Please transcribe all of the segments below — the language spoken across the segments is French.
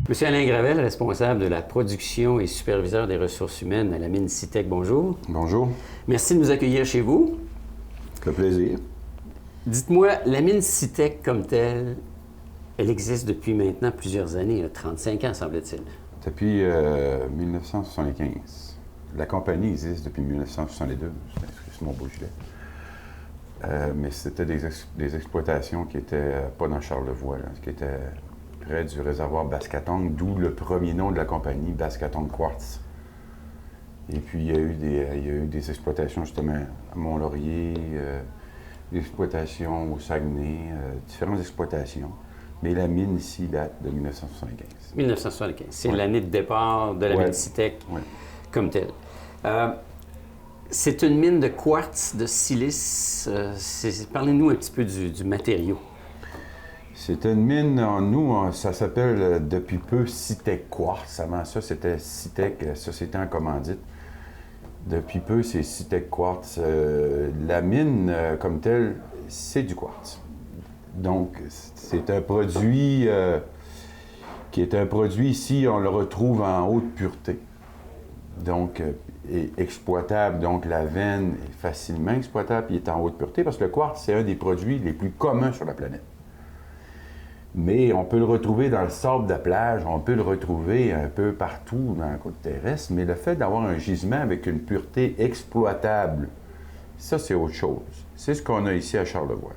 Monsieur Alain Gravel, responsable de la production et superviseur des ressources humaines à la mine CITEC, bonjour. Bonjour. Merci de nous accueillir chez vous. Ça fait plaisir. Dites-moi, la mine CITEC comme telle, elle existe depuis maintenant plusieurs années, 35 ans semble-t-il. Depuis 1975. La compagnie existe depuis 1962, c'est mon beau gilet. Mais c'était des exploitations qui n'étaient pas dans Charlevoix, là, qui étaient près du réservoir Baskatong, d'où le premier nom de la compagnie, Baskatong Quartz. Et puis il y a eu des exploitations justement à Mont-Laurier, des exploitations au Saguenay, différentes exploitations. Mais la mine ici date de 1975. 1975, c'est Ouais. l'année de départ de la Ouais. mine CITEC Ouais. comme telle. C'est une mine de quartz, de silice. Parlez-nous un petit peu du matériau. C'est une mine, ça s'appelle depuis peu CITEC Quartz. Avant ça, c'était CITEC, Société en commandite. Depuis peu, c'est CITEC Quartz. La mine, comme telle, c'est du quartz. Donc, c'est un produit qui est un produit ici, on le retrouve en haute pureté. Donc, est exploitable. Donc, la veine est facilement exploitable et est en haute pureté parce que le quartz, c'est un des produits les plus communs sur la planète. Mais on peut le retrouver dans le sable de la plage, on peut le retrouver un peu partout dans la côte terrestre, mais le fait d'avoir un gisement avec une pureté exploitable, ça, c'est autre chose. C'est ce qu'on a ici à Charlevoix.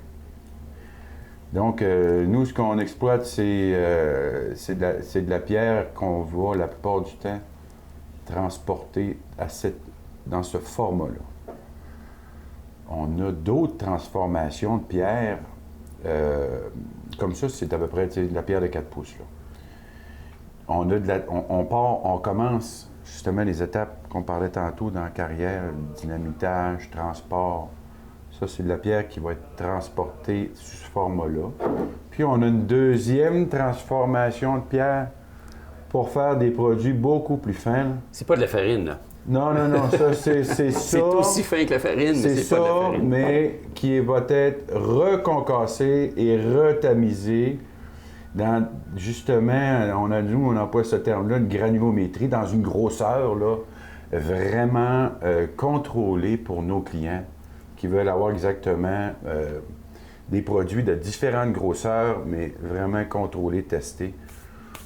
Donc, nous, ce qu'on exploite, c'est de la pierre qu'on va, la plupart du temps, transporter dans ce format-là. On a d'autres transformations de pierre. Comme ça, c'est à peu près de la pierre de 4 pouces. Là. On commence justement les étapes qu'on parlait tantôt dans la carrière, dynamitage, transport. Ça, c'est de la pierre qui va être transportée sous ce format-là. Puis on a une deuxième transformation de pierre pour faire des produits beaucoup plus fins. C'est pas de la farine, là. Non, ça, c'est ça. C'est aussi fin que la farine, mais c'est pas de la ça, farine. mais qui va être reconcassé et retamisé dans, justement, on emploie ce terme-là, une granulométrie, dans une grosseur, là, vraiment contrôlée pour nos clients qui veulent avoir exactement des produits de différentes grosseurs, mais vraiment contrôlés, testés,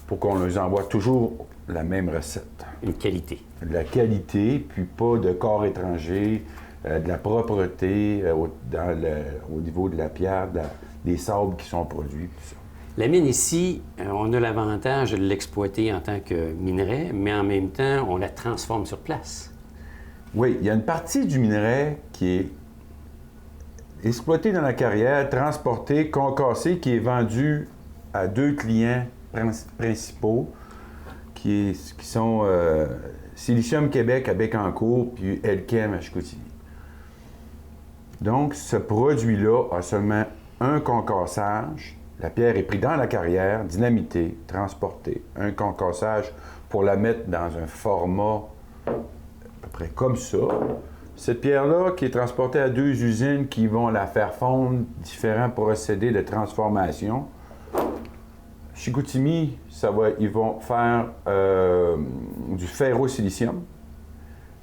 pour qu'on leur envoie toujours la même recette. Une qualité. De la qualité, puis pas de corps étranger, de la propreté au niveau de la pierre, des sables qui sont produits, tout ça. La mine ici, on a l'avantage de l'exploiter en tant que minerai, mais en même temps, on la transforme sur place. Oui, il y a une partie du minerai qui est exploité dans la carrière, transporté, concassé, qui est vendu à deux clients principaux, qui sont Silicium Québec à Bécancour, puis Elkem à Chicoutimi. Donc, ce produit-là a seulement un concassage. La pierre est prise dans la carrière, dynamitée, transportée. Un concassage pour la mettre dans un format à peu près comme ça. Cette pierre-là, qui est transportée à deux usines qui vont la faire fondre, différents procédés de transformation. Chicoutimi, ils vont faire du ferrosilicium.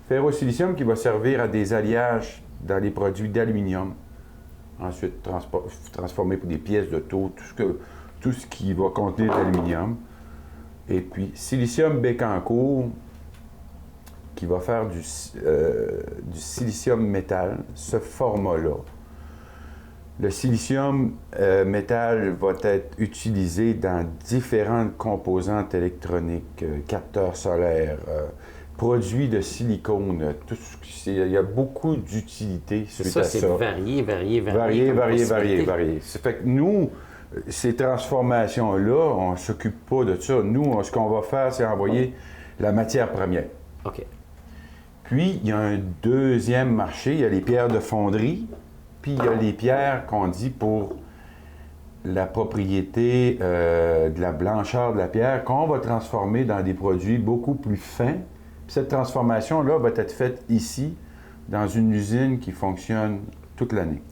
Ferrosilicium qui va servir à des alliages dans les produits d'aluminium. Ensuite, transformé pour des pièces d'auto, tout ce qui va contenir de l'aluminium. Et puis, silicium Bécancour, qui va faire du silicium métal, ce format-là. Le silicium métal va être utilisé dans différentes composantes électroniques, capteurs solaires, produits de silicone. Il y a beaucoup d'utilités suite à ça. C'est varié. Ça fait que nous, ces transformations-là, on ne s'occupe pas de ça. Nous, ce qu'on va faire, c'est envoyer la matière première. OK. Puis, il y a un deuxième marché, il y a les pierres de fonderie, puis il y a les pierres qu'on dit pour la propriété de la blancheur de la pierre, qu'on va transformer dans des produits beaucoup plus fins. Puis cette transformation-là va être faite ici, dans une usine qui fonctionne toute l'année.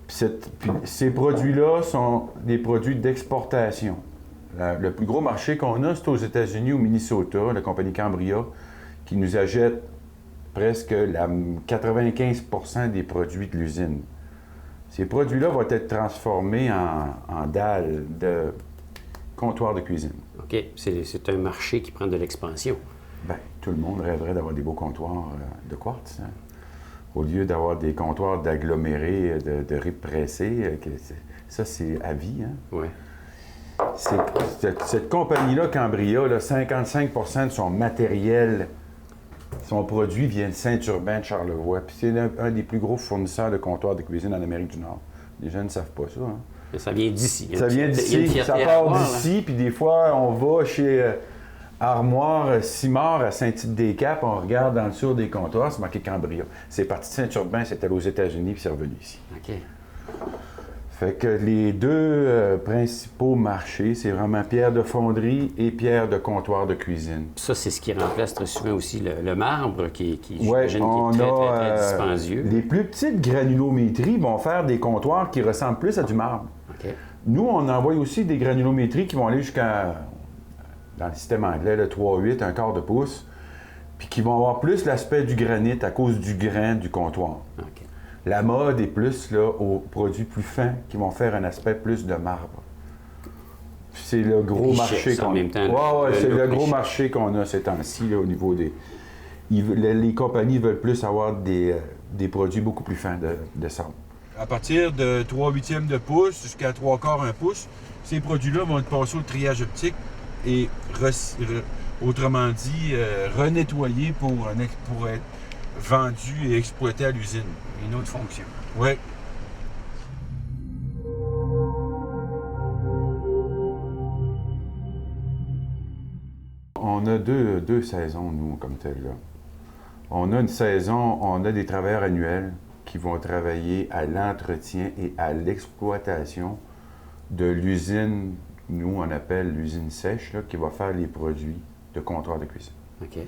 Puis ces produits-là sont des produits d'exportation. Le plus gros marché qu'on a, c'est aux États-Unis, au Minnesota, la compagnie Cambria, qui nous achète presque 95% des produits de l'usine. Ces produits-là vont être transformés en dalles de comptoir de cuisine. OK. C'est un marché qui prend de l'expansion. Bien, tout le monde rêverait d'avoir des beaux comptoirs de quartz, hein. Au lieu d'avoir des comptoirs d'agglomérés, de riz pressé, ça, c'est à vie, hein? Oui. Cette compagnie-là, Cambria, là, 55% de son matériel, son produit vient de Saint-Urbain de Charlevoix. Puis c'est un des plus gros fournisseurs de comptoirs de cuisine en Amérique du Nord. Les gens ne savent pas ça, hein? Mais ça vient d'ici. Ça vient d'ici, ça part d'ici, puis des fois, on va chez Armoire Simard à Saint-Tite-des-Caps, on regarde dans le sur des comptoirs, c'est marqué Cambria. C'est parti de Saint-Urbain, c'est allé aux États-Unis, puis c'est revenu ici. OK. Fait que les deux principaux marchés, c'est vraiment pierre de fonderie et pierre de comptoir de cuisine. Ça, c'est ce qui remplace très souvent aussi le marbre, qui Ouais, j'imagine, on qui est très, a, très, très dispendieux. Les plus petites granulométries vont faire des comptoirs qui ressemblent plus à du marbre. OK. Nous, on envoie aussi des granulométries qui vont aller jusqu'à, dans le système anglais, le 3/8, un quart de pouce, puis qui vont avoir plus l'aspect du granit à cause du grain du comptoir. OK. La mode est plus là, aux produits plus fins qui vont faire un aspect plus de marbre. C'est le gros marché qu'on a. En même temps, Ouais, c'est le gros marché qu'on a ces temps-ci là, au niveau des. Les compagnies veulent plus avoir des produits beaucoup plus fins de sable. À partir de 3/8 de pouce jusqu'à 3/4 un pouce, ces produits-là vont être passés au triage optique et, autrement dit, renettoyés pour être vendus et exploités à l'usine. Une autre fonction. Oui. On a deux saisons, nous, comme telles. Là. On a une saison, on a des travailleurs annuels qui vont travailler à l'entretien et à l'exploitation de l'usine, nous, on appelle l'usine sèche, là, qui va faire les produits de comptoir de cuisine. OK.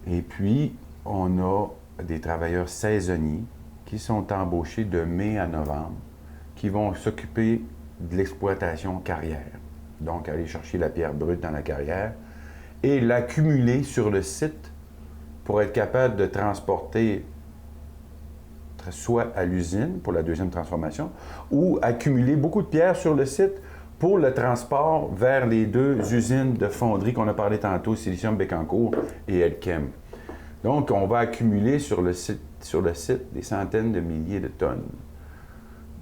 Et puis, on a des travailleurs saisonniers qui sont embauchés de mai à novembre, qui vont s'occuper de l'exploitation carrière. Donc, aller chercher la pierre brute dans la carrière et l'accumuler sur le site pour être capable de transporter soit à l'usine pour la deuxième transformation ou accumuler beaucoup de pierres sur le site pour le transport vers les deux usines de fonderie qu'on a parlé tantôt, Silicium Bécancour et Elkem. Donc, on va accumuler sur le site des centaines de milliers de tonnes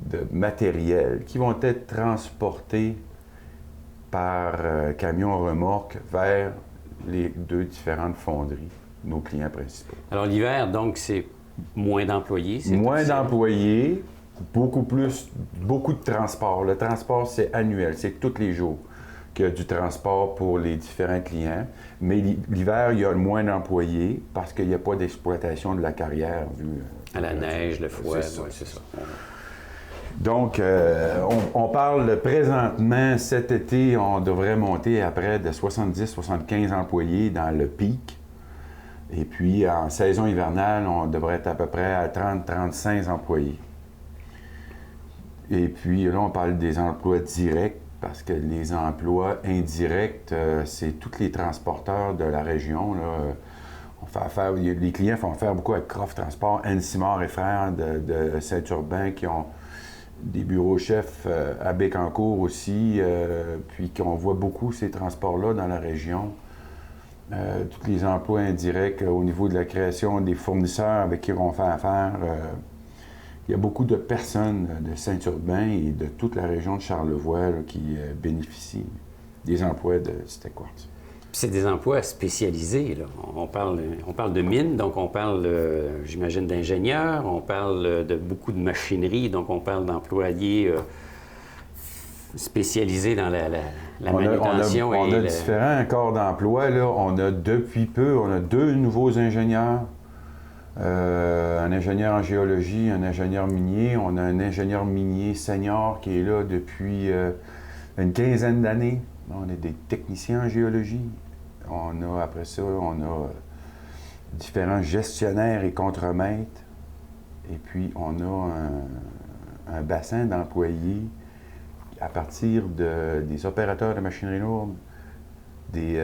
de matériel qui vont être transportés par camion remorque vers les deux différentes fonderies, nos clients principaux. Alors, l'hiver, donc, c'est moins d'employés. Moins d'employés, beaucoup de transport. Le transport, c'est annuel, c'est tous les jours qu'il y a du transport pour les différents clients. Mais l'hiver, il y a moins d'employés parce qu'il n'y a pas d'exploitation de la carrière. À la neige, le froid, c'est ça. Donc, on parle présentement, cet été, on devrait monter à près de 70-75 employés dans le pic. Et puis, en saison hivernale, on devrait être à peu près à 30-35 employés. Et puis, là, on parle des emplois directs, parce que les emplois indirects, c'est tous les transporteurs de la région, là. Les clients font affaire beaucoup avec Croft Transport, Anne Simard et Frères de Saint-Urbain, qui ont des bureaux chefs à Bécancour aussi, puis qu'on voit beaucoup ces transports-là dans la région. Tous les emplois indirects au niveau de la création des fournisseurs avec qui on fait affaire. Il y a beaucoup de personnes de Saint-Urbain et de toute la région de Charlevoix là, qui bénéficient des emplois de Citec Quartz. C'est des emplois spécialisés, là. On parle de mines, donc on parle, j'imagine, d'ingénieurs, on parle de beaucoup de machinerie, donc on parle d'employés spécialisés dans la manutention. On a différents corps d'emploi. Là. On a depuis peu, on a 2 nouveaux ingénieurs. Un ingénieur en géologie, un ingénieur minier. On a un ingénieur minier senior qui est là depuis une quinzaine d'années. On a des techniciens en géologie. Après ça, on a différents gestionnaires et contremaîtres. Et puis, on a un bassin d'employés à partir des opérateurs de machinerie lourde, des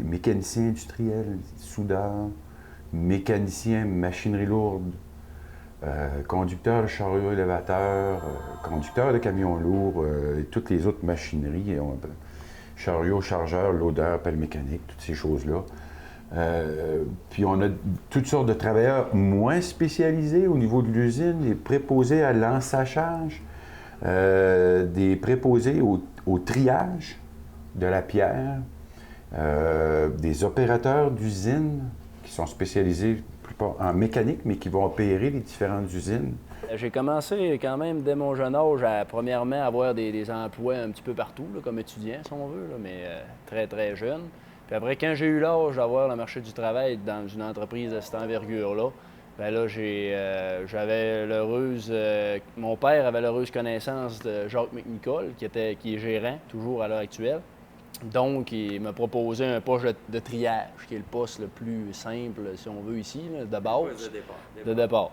mécaniciens industriels, soudeurs, mécaniciens machinerie lourde, conducteurs de chariots élévateurs, conducteurs de camions lourds et toutes les autres machineries, chariots, chargeurs, loadeurs, pelle mécanique, toutes ces choses-là. Puis on a toutes sortes de travailleurs moins spécialisés au niveau de l'usine, des préposés à l'ensachage, des préposés au triage de la pierre, des opérateurs d'usine qui sont spécialisés en mécanique, mais qui vont opérer les différentes usines. J'ai commencé quand même dès mon jeune âge à, premièrement, avoir des emplois un petit peu partout, là, comme étudiant, si on veut, là, mais très, très jeune. Puis après, quand j'ai eu l'âge d'avoir le marché du travail dans une entreprise de cette envergure-là, bien là, j'avais l'heureuse... mon père avait l'heureuse connaissance de Jacques McNicol, qui est gérant, toujours à l'heure actuelle. Donc, il m'a proposé un poste de triage, qui est le poste le plus simple, si on veut, ici, là, de base. De départ.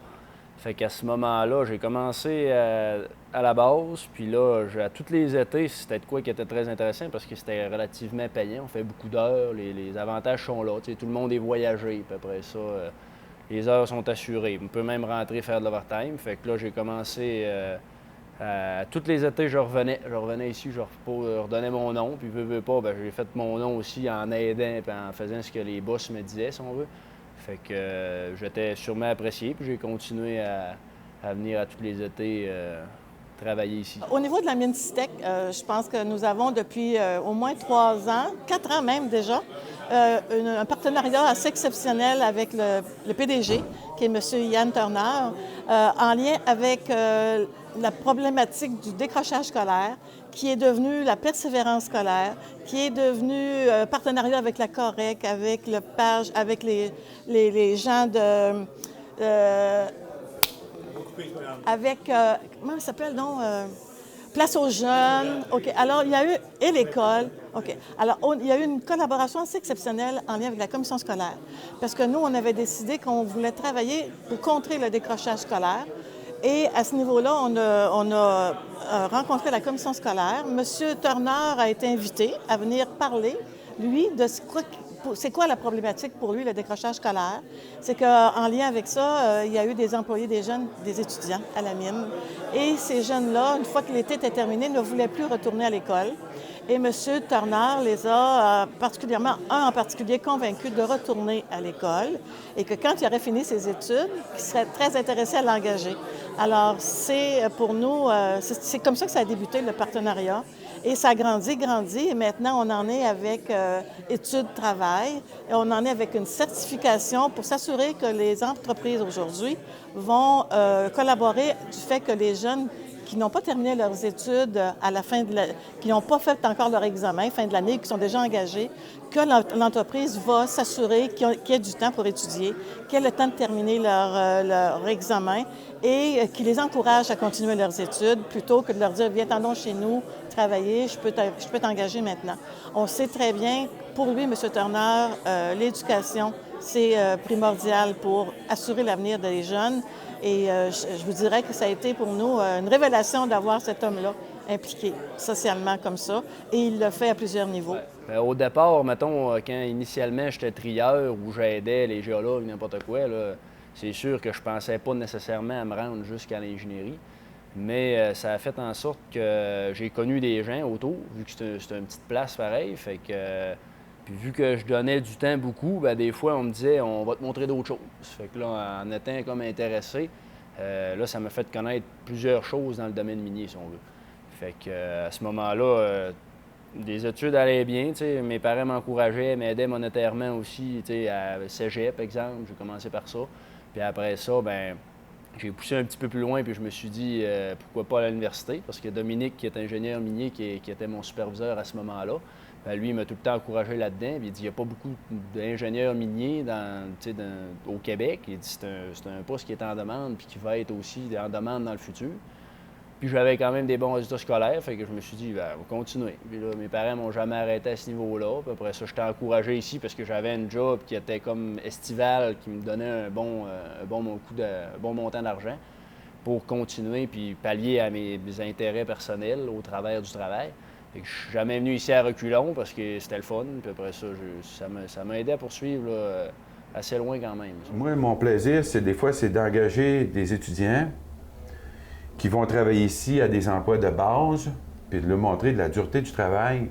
Fait qu'à ce moment-là, j'ai commencé à la base, puis là, à tous les étés, c'était de quoi qui était très intéressant parce que c'était relativement payant. On fait beaucoup d'heures, les avantages sont là. Tu sais, tout le monde est voyagé, puis après ça, les heures sont assurées. On peut même rentrer faire de l'overtime. Fait que là, j'ai commencé... tous les étés, je revenais ici, je redonnais mon nom, puis veux pas, ben, j'ai fait mon nom aussi en aidant et en faisant ce que les boss me disaient, si on veut. Fait que j'étais sûrement apprécié, puis j'ai continué à venir à tous les étés travailler ici. Au niveau de la mine Citec, je pense que nous avons depuis au moins 3 ans, 4 ans même déjà, un partenariat assez exceptionnel avec le PDG, qui est M. Yann Turner, en lien avec la problématique du décrochage scolaire, qui est devenu la persévérance scolaire, qui est devenu partenariat avec la Correc, avec le PAGE, avec les gens de... avec... comment ça s'appelle, non? Place aux jeunes. OK. Alors, il y a eu... Et l'école. OK. Alors, il y a eu une collaboration assez exceptionnelle en lien avec la commission scolaire. Parce que nous, on avait décidé qu'on voulait travailler pour contrer le décrochage scolaire. Et à ce niveau-là, on a rencontré la commission scolaire. M. Turner a été invité à venir parler, lui, de c'est quoi la problématique pour lui, le décrochage scolaire. C'est qu'en lien avec ça, il y a eu des employés, des jeunes, des étudiants à la mine. Et ces jeunes-là, une fois que l'été était terminé, ne voulaient plus retourner à l'école. Et M. Turner les a particulièrement, un en particulier, convaincus de retourner à l'école et que quand il aurait fini ses études, il serait très intéressé à l'engager. Alors, c'est pour nous, c'est comme ça que ça a débuté, le partenariat. Et ça a grandi, et maintenant, on en est avec études-travail et on en est avec une certification pour s'assurer que les entreprises aujourd'hui vont collaborer du fait que les jeunes qui n'ont pas terminé leurs études à la fin qui n'ont pas fait encore leur examen, fin de l'année, qui sont déjà engagés, que l'entreprise va s'assurer qu'il y ait du temps pour étudier, qu'il y ait le temps de terminer leur examen et qui les encourage à continuer leurs études plutôt que de leur dire « Viens, t'en chez nous, travailler, je peux t'engager maintenant ». On sait très bien, pour lui, M. Turner, l'éducation, c'est primordial pour assurer l'avenir des jeunes. Et je vous dirais que ça a été pour nous une révélation d'avoir cet homme-là impliqué socialement comme ça. Et il le fait à plusieurs niveaux. Bien, au départ, mettons, quand initialement j'étais trieur ou j'aidais les géologues, n'importe quoi, là, c'est sûr que je pensais pas nécessairement à me rendre jusqu'à l'ingénierie. Mais ça a fait en sorte que j'ai connu des gens autour, vu que c'était une petite place pareille. Fait que, puis vu que je donnais du temps beaucoup, bien, des fois, on me disait « on va te montrer d'autres choses ». Fait que là, en étant comme intéressé, là, ça m'a fait connaître plusieurs choses dans le domaine minier, si on veut. Fait que à ce moment-là, les études allaient bien, t'sais, mes parents m'encourageaient, m'aidaient monétairement aussi, à cégep, par exemple, j'ai commencé par ça. Puis après ça, ben j'ai poussé un petit peu plus loin, puis je me suis dit, pourquoi pas à l'université, parce que Dominique, qui est ingénieur minier, qui était mon superviseur à ce moment-là, bien, lui, il m'a tout le temps encouragé là-dedans. Puis il dit, il n'y a pas beaucoup d'ingénieurs miniers au Québec. Il dit, c'est un poste qui est en demande, puis qui va être aussi en demande dans le futur. Puis j'avais quand même des bons résultats scolaires, fait que je me suis dit, bien, on va continuer. Puis là, mes parents m'ont jamais arrêté à ce niveau-là. Puis après ça, j'étais encouragé ici parce que j'avais un job qui était comme estival, qui me donnait un bon montant d'argent. pour continuer puis pallier à mes intérêts personnels au travers du travail. Fait que je suis jamais venu ici à reculons parce que c'était le fun. Puis après ça, ça m'a aidé à poursuivre là, assez loin quand même. Moi, mon plaisir, des fois, c'est d'engager des étudiants qui vont travailler ici à des emplois de base, puis de leur montrer de la dureté du travail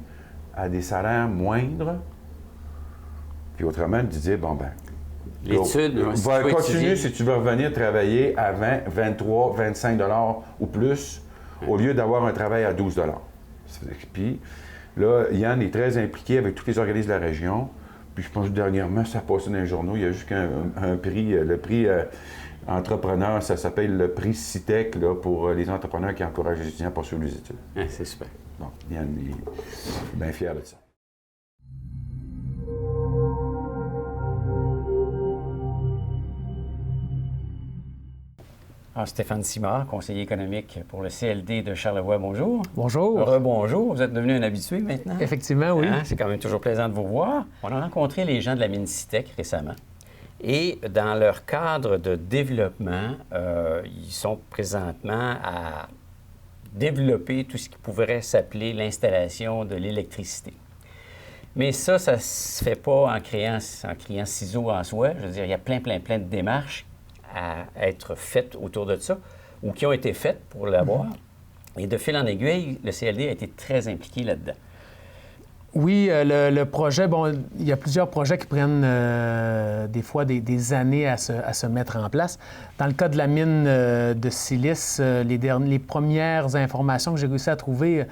à des salaires moindres. Puis autrement, de dire, bon ben, l'étude, va continuer si tu veux revenir travailler à 20, 23, 25 $ ou plus, au lieu d'avoir un travail à 12 $. Puis là, Yann est très impliqué avec tous les organismes de la région. Puis je pense que dernièrement, ça a passé dans les journaux. Il y a juste un prix, le prix entrepreneur, ça s'appelle le prix CITEC là, pour les entrepreneurs qui encouragent les étudiants à poursuivre les études. Ah, c'est super. Bon, Yann est bien fier de ça. Alors, Stéphane Simard, conseiller économique pour le CLD de Charlevoix, bonjour. Bonjour. Rebonjour, vous êtes devenu un habitué maintenant. Effectivement, oui. Hein? C'est quand même toujours plaisant de vous voir. On a rencontré les gens de la mine CITEC récemment. Et dans leur cadre de développement, ils sont présentement à développer tout ce qui pourrait s'appeler l'installation de l'électricité. Mais ça ne se fait pas en criant ciseaux en soi. Je veux dire, il y a plein de démarches à être faites autour de ça, ou qui ont été faites pour l'avoir. Et de fil en aiguille, le CLD a été très impliqué là-dedans. Oui, le projet, bon, il y a plusieurs projets qui prennent des fois des années à se mettre en place. Dans le cas de la mine de silice, les premières informations que j'ai réussi à trouver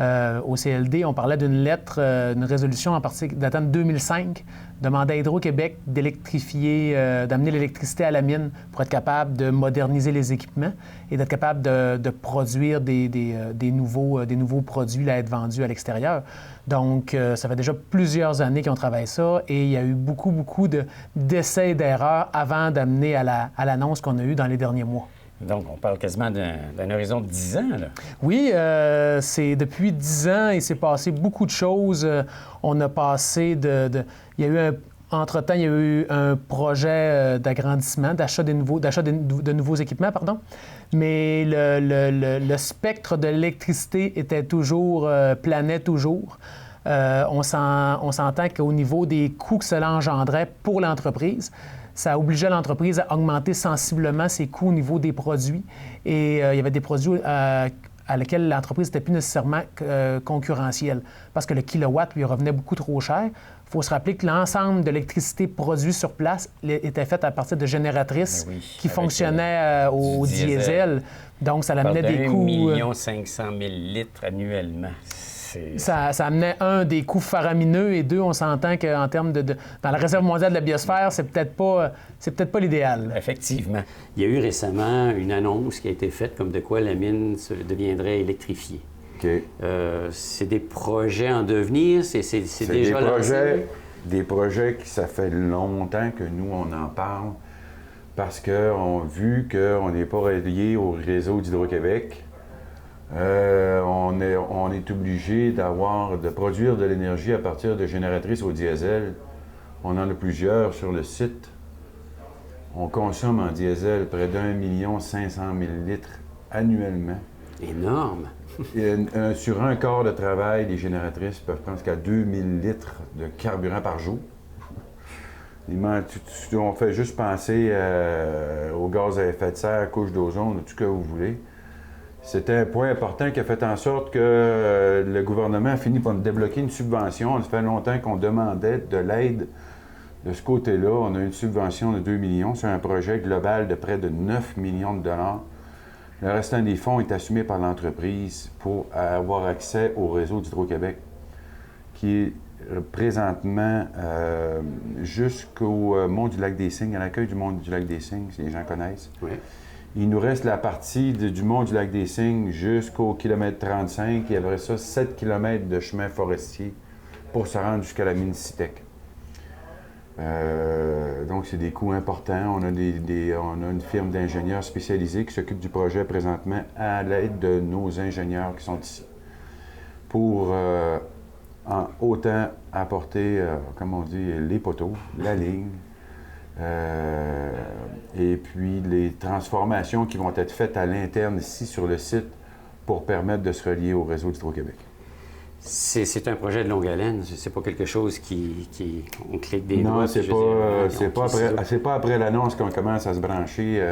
au CLD, on parlait d'une lettre, une résolution en partie datant de 2005, demandait à Hydro-Québec d'électrifier, d'amener l'électricité à la mine pour être capable de moderniser les équipements et d'être capable de produire des nouveaux produits à être vendus à l'extérieur. Donc, ça fait déjà plusieurs années qu'ils ont travaillé ça et il y a eu beaucoup d'essais et d'erreurs avant d'amener à l'annonce qu'on a eue dans les derniers mois. Donc, on parle quasiment d'un horizon de 10 ans, là. Oui, c'est depuis 10 ans, il s'est passé beaucoup de choses. On a passé il y a eu entre-temps, il y a eu un projet d'agrandissement, d'achat de nouveaux équipements, pardon. Mais le spectre de l'électricité était toujours, planait toujours. On s'entend qu'au niveau des coûts que cela engendrait pour l'entreprise, ça obligeait l'entreprise à augmenter sensiblement ses coûts au niveau des produits. Et il y avait des produits à lesquels l'entreprise n'était plus nécessairement concurrentielle parce que le kilowatt lui revenait beaucoup trop cher. Il faut se rappeler que l'ensemble de l'électricité produite sur place était faite à partir de génératrices qui fonctionnaient au diesel. Donc, ça amenait des coûts... 1 500 000 litres annuellement. Ça amenait, un, des coûts faramineux, et deux, on s'entend qu'en termes dans la réserve mondiale de la biosphère, c'est peut-être pas l'idéal. Effectivement. Il y a eu récemment une annonce qui a été faite comme de quoi la mine deviendrait électrifiée. Okay. C'est des projets en devenir, c'est déjà des projets qui, ça fait longtemps que nous, on en parle, parce vu qu'on n'est pas relié au réseau d'Hydro-Québec, on est obligé de produire de l'énergie à partir de génératrices au diesel. On en a plusieurs sur le site. On consomme en diesel près d'1 500 000 litres annuellement. Énorme! Sur un quart de travail, les génératrices peuvent prendre jusqu'à 2000 litres de carburant par jour. On fait juste penser au gaz à effet de serre, couche d'ozone, tout ce que vous voulez. C'était un point important qui a fait en sorte que le gouvernement a fini par nous débloquer une subvention. Ça fait longtemps qu'on demandait de l'aide de ce côté-là. On a une subvention de 2 millions. C'est un projet global de près de 9 millions de $. Le restant des fonds est assumé par l'entreprise pour avoir accès au réseau d'Hydro-Québec, qui est présentement jusqu'au mont du Lac-des-Cygnes, à l'accueil du mont du Lac-des-Cygnes, si les gens connaissent. Oui. Il nous reste la partie du mont du Lac-des-Cygnes jusqu'au kilomètre 35. Il y avait ça 7 km de chemin forestier pour se rendre jusqu'à la mine CITEC. Donc, c'est des coûts importants. On a une firme d'ingénieurs spécialisés qui s'occupe du projet présentement à l'aide de nos ingénieurs qui sont ici pour autant apporter, comme on dit, les poteaux, la ligne, et puis les transformations qui vont être faites à l'interne ici sur le site pour permettre de se relier au réseau d'Hydro-Québec. C'est un projet de longue haleine. C'est pas quelque chose on clique des doigts. Non, c'est pas après l'annonce qu'on commence à se brancher.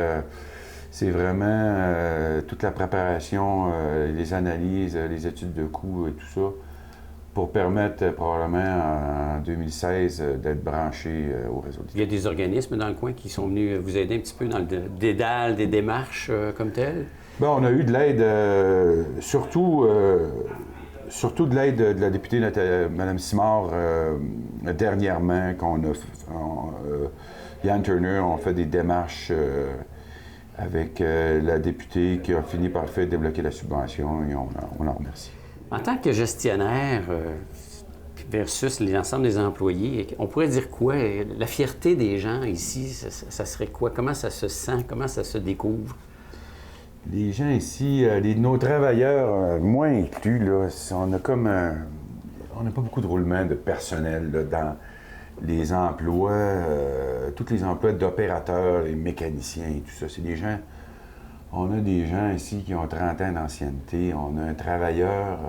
C'est vraiment toute la préparation, les analyses, les études de coûts et tout ça, pour permettre probablement en 2016 d'être branché au réseau. Il y a des organismes dans le coin qui sont venus vous aider un petit peu dans le dédale des démarches comme telles? Bien, on a eu de l'aide, surtout de l'aide de la députée Mme Simard dernièrement, Yann Turner, on fait des démarches avec la députée qui a fini par faire débloquer la subvention et on la remercie. En tant que gestionnaire versus l'ensemble des employés, on pourrait dire quoi? La fierté des gens ici, ça serait quoi? Comment ça se sent? Comment ça se découvre? Les gens ici, nos travailleurs, moi inclus, là, on n'a pas beaucoup de roulement de personnel là, dans les emplois, tous les emplois d'opérateurs, les mécaniciens et tout ça. C'est des gens, on a des gens ici qui ont 30 ans d'ancienneté. On a un travailleur,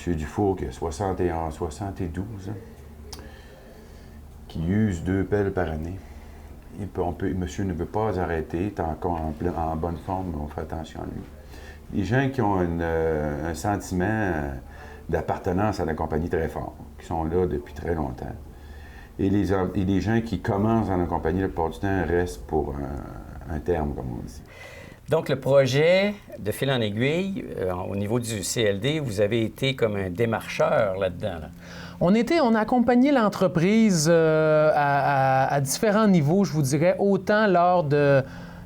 M. Dufour, qui a 72 ans, qui use 2 pelles par année. Monsieur ne veut pas arrêter, il est encore en bonne forme, mais on fait attention à lui. Les gens qui ont un sentiment d'appartenance à la compagnie très fort, qui sont là depuis très longtemps. Et les gens qui commencent dans la compagnie, la plupart du temps, restent pour un terme, comme on dit. Donc, le projet de fil en aiguille, au niveau du CLD, vous avez été comme un démarcheur là-dedans. Là. On a accompagné l'entreprise à différents niveaux, je vous dirais, autant lors de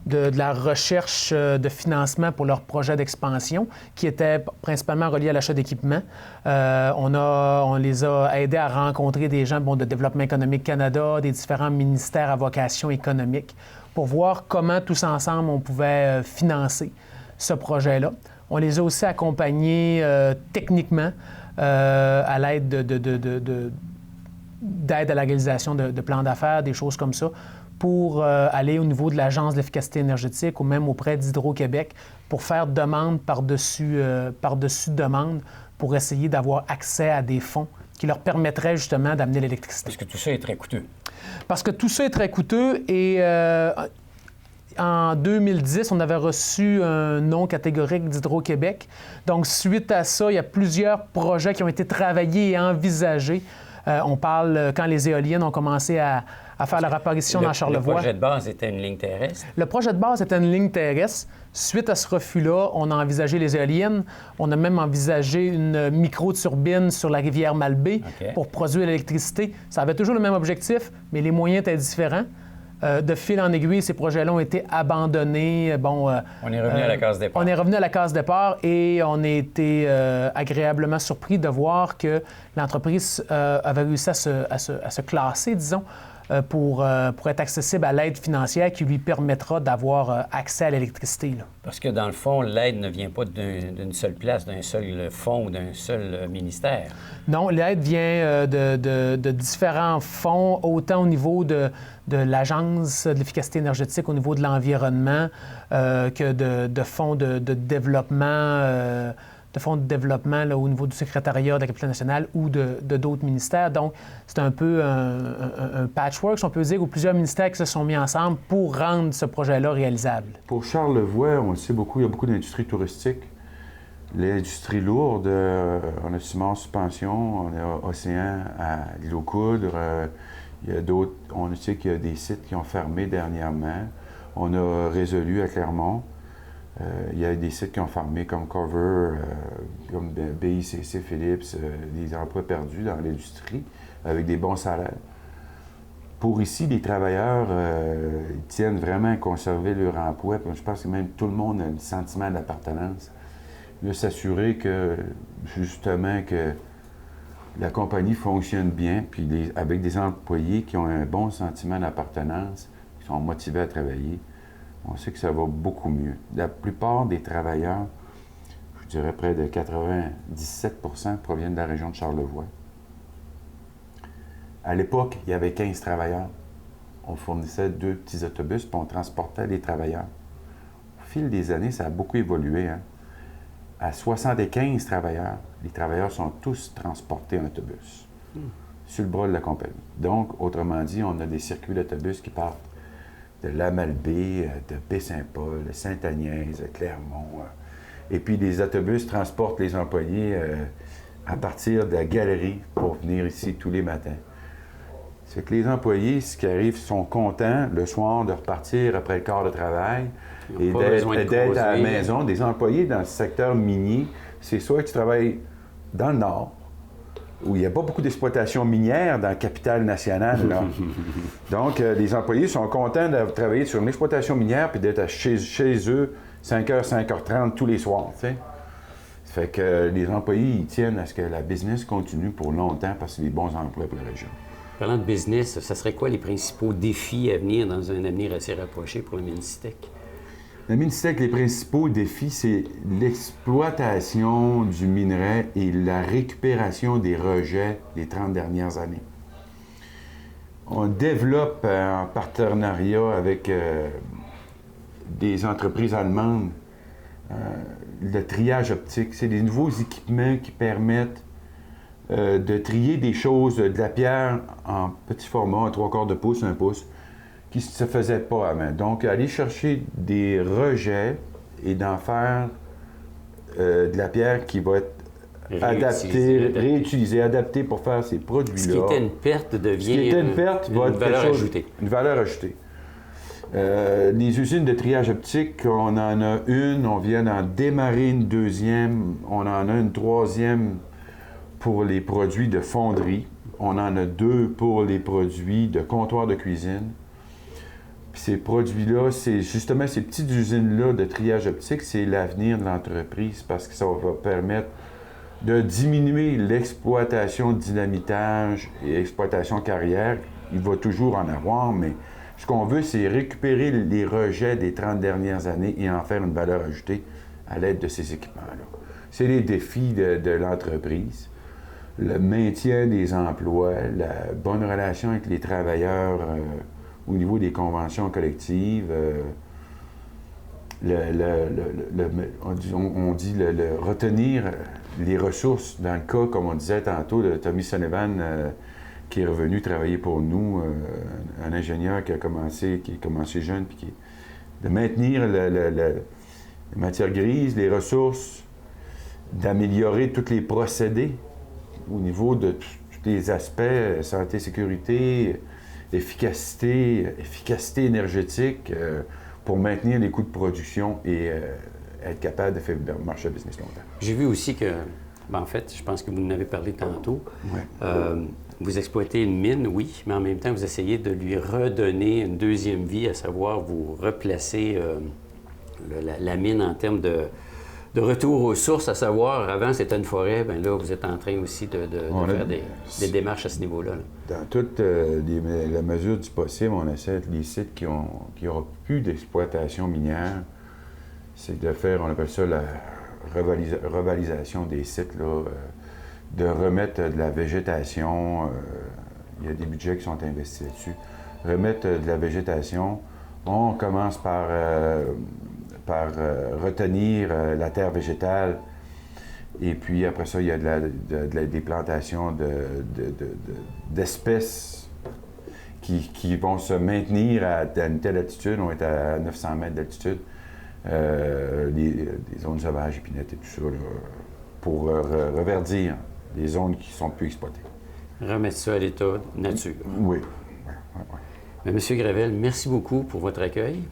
la recherche de financement pour leur projet d'expansion, qui était principalement relié à l'achat d'équipements. On les a aidés à rencontrer des gens de Développement économique Canada, des différents ministères à vocation économique, pour voir comment tous ensemble on pouvait financer ce projet-là. On les a aussi accompagnés techniquement à l'aide d'aide à la réalisation de plans d'affaires, des choses comme ça, pour aller au niveau de l'Agence de l'efficacité énergétique ou même auprès d'Hydro-Québec pour faire demande par-dessus demande pour essayer d'avoir accès à des fonds qui leur permettraient justement d'amener l'électricité. Parce que tout ça est très coûteux. Parce que tout ça est très coûteux et en 2010, on avait reçu un non catégorique d'Hydro-Québec. Donc, suite à ça, il y a plusieurs projets qui ont été travaillés et envisagés. On parle quand les éoliennes ont commencé à faire leur apparition dans Charlevoix. Le projet de base était une ligne terrestre? Le projet de base était une ligne terrestre. Suite à ce refus-là, on a envisagé les éoliennes. On a même envisagé une micro-turbine sur la rivière Malbaie pour produire l'électricité. Ça avait toujours le même objectif, mais les moyens étaient différents. De fil en aiguille, ces projets-là ont été abandonnés. On est revenu à la case départ. On est revenu à la case départ et on a été agréablement surpris de voir que l'entreprise avait réussi à se classer, disons, pour être accessible à l'aide financière qui lui permettra d'avoir accès à l'électricité. Là. Parce que dans le fond, l'aide ne vient pas d'une seule place, d'un seul fonds ou d'un seul ministère. Non, l'aide vient de différents fonds, autant au niveau de l'Agence de l'efficacité énergétique, au niveau de l'environnement, que de fonds de développement. De fonds de développement là, au niveau du secrétariat de la capitale nationale ou de d'autres ministères. Donc, c'est un peu un patchwork, si on peut dire, où plusieurs ministères qui se sont mis ensemble pour rendre ce projet-là réalisable. Pour Charlevoix, on le sait beaucoup, il y a beaucoup d'industries touristiques. L'industrie lourde, on a Simard Suspension, on a Océan à l'île aux Coudres, il y a d'autres, on sait qu'il y a des sites qui ont fermé dernièrement. On a Résolu à Clermont. Il y a des sites qui ont fermé comme Cover, comme BICC, Philips, des emplois perdus dans l'industrie avec des bons salaires. Pour ici, les travailleurs ils tiennent vraiment à conserver leur emploi. Puis je pense que même tout le monde a un sentiment d'appartenance. De s'assurer que, justement, que la compagnie fonctionne bien, puis avec des employés qui ont un bon sentiment d'appartenance, qui sont motivés à travailler. On sait que ça va beaucoup mieux. La plupart des travailleurs, je dirais près de 97 % proviennent de la région de Charlevoix. À l'époque, il y avait 15 travailleurs. on fournissait 2 petits autobus, puis on transportait les travailleurs. Au fil des années, ça a beaucoup évolué. Hein? À 75 travailleurs, les travailleurs sont tous transportés en autobus, sur le bras de la compagnie. Donc, autrement dit, on a des circuits d'autobus qui partent de Lamalbé, de Baie-Saint-Paul, de Sainte-Agnès, de Clermont. Et puis, les autobus transportent les employés à partir de la galerie pour venir ici tous les matins. C'est que les employés, ce qui arrive, sont contents le soir de repartir après le quart de travail et d'être à la maison. Des employés dans le secteur minier, c'est soit que tu travailles dans le Nord, où il n'y a pas beaucoup d'exploitation minière dans la capitale nationale. Là. Donc, les employés sont contents de travailler sur une exploitation minière puis d'être chez eux 5h, 5h30 tous les soirs. T'sais. Ça fait que les employés, ils tiennent à ce que la business continue pour longtemps parce que c'est des bons emplois pour la région. Parlant de business, ça serait quoi les principaux défis à venir dans un avenir assez rapproché pour la Minicitec? La Minicitec, les principaux défis, c'est l'exploitation du minerai et la récupération des rejets des 30 dernières années. On développe en partenariat avec des entreprises allemandes le triage optique. C'est des nouveaux équipements qui permettent de trier des choses, de la pierre en petit format, 3/4 de pouce, 1 pouce, qui ne se faisait pas avant. Donc, aller chercher des rejets et d'en faire de la pierre qui va être réutilisée, adaptée pour faire ces produits-là. Ce qui était une perte devient une valeur ajoutée. Une valeur ajoutée. Les usines de triage optique, on en a une, on vient d'en démarrer une deuxième, on en a une troisième pour les produits de fonderie, on en a 2 pour les produits de comptoir de cuisine. Puis ces produits-là, c'est justement ces petites usines-là de triage optique, c'est l'avenir de l'entreprise parce que ça va permettre de diminuer l'exploitation de dynamitage et exploitation carrière. Il va toujours en avoir, mais ce qu'on veut, c'est récupérer les rejets des 30 dernières années et en faire une valeur ajoutée à l'aide de ces équipements-là. C'est les défis de l'entreprise. Le maintien des emplois, la bonne relation avec les travailleurs au niveau des conventions collectives, on dit retenir les ressources. Dans le cas, comme on disait tantôt, de Tommy Sullivan, qui est revenu travailler pour nous, un ingénieur qui est commencé jeune, puis de maintenir les matières grises, les ressources, d'améliorer tous les procédés au niveau de tous les aspects, santé, sécurité, efficacité énergétique, pour maintenir les coûts de production et être capable de faire marcher le business longtemps. J'ai vu aussi que, en fait, je pense que vous en avez parlé tantôt, vous exploitez une mine, oui, mais en même temps, vous essayez de lui redonner une deuxième vie, à savoir vous replacer la mine en termes de retour aux sources, à savoir, avant c'était une forêt, bien là, vous êtes en train aussi de faire des démarches à ce niveau-là. Dans toute la mesure du possible, on essaie les sites qui n'auront plus d'exploitation minière, c'est de faire, on appelle ça la revalisation des sites, là, de remettre de la végétation, il y a des budgets qui sont investis là-dessus, remettre de la végétation. On commence par retenir la terre végétale. Et puis après ça, il y a des plantations d'espèces qui vont se maintenir à une telle altitude. On est à 900 mètres d'altitude. Des zones sauvages, épinettes et tout ça, là, pour reverdir les zones qui ne sont plus exploitées. Remettre ça à l'état nature. Oui. Mais M. Gravel, merci beaucoup pour votre accueil.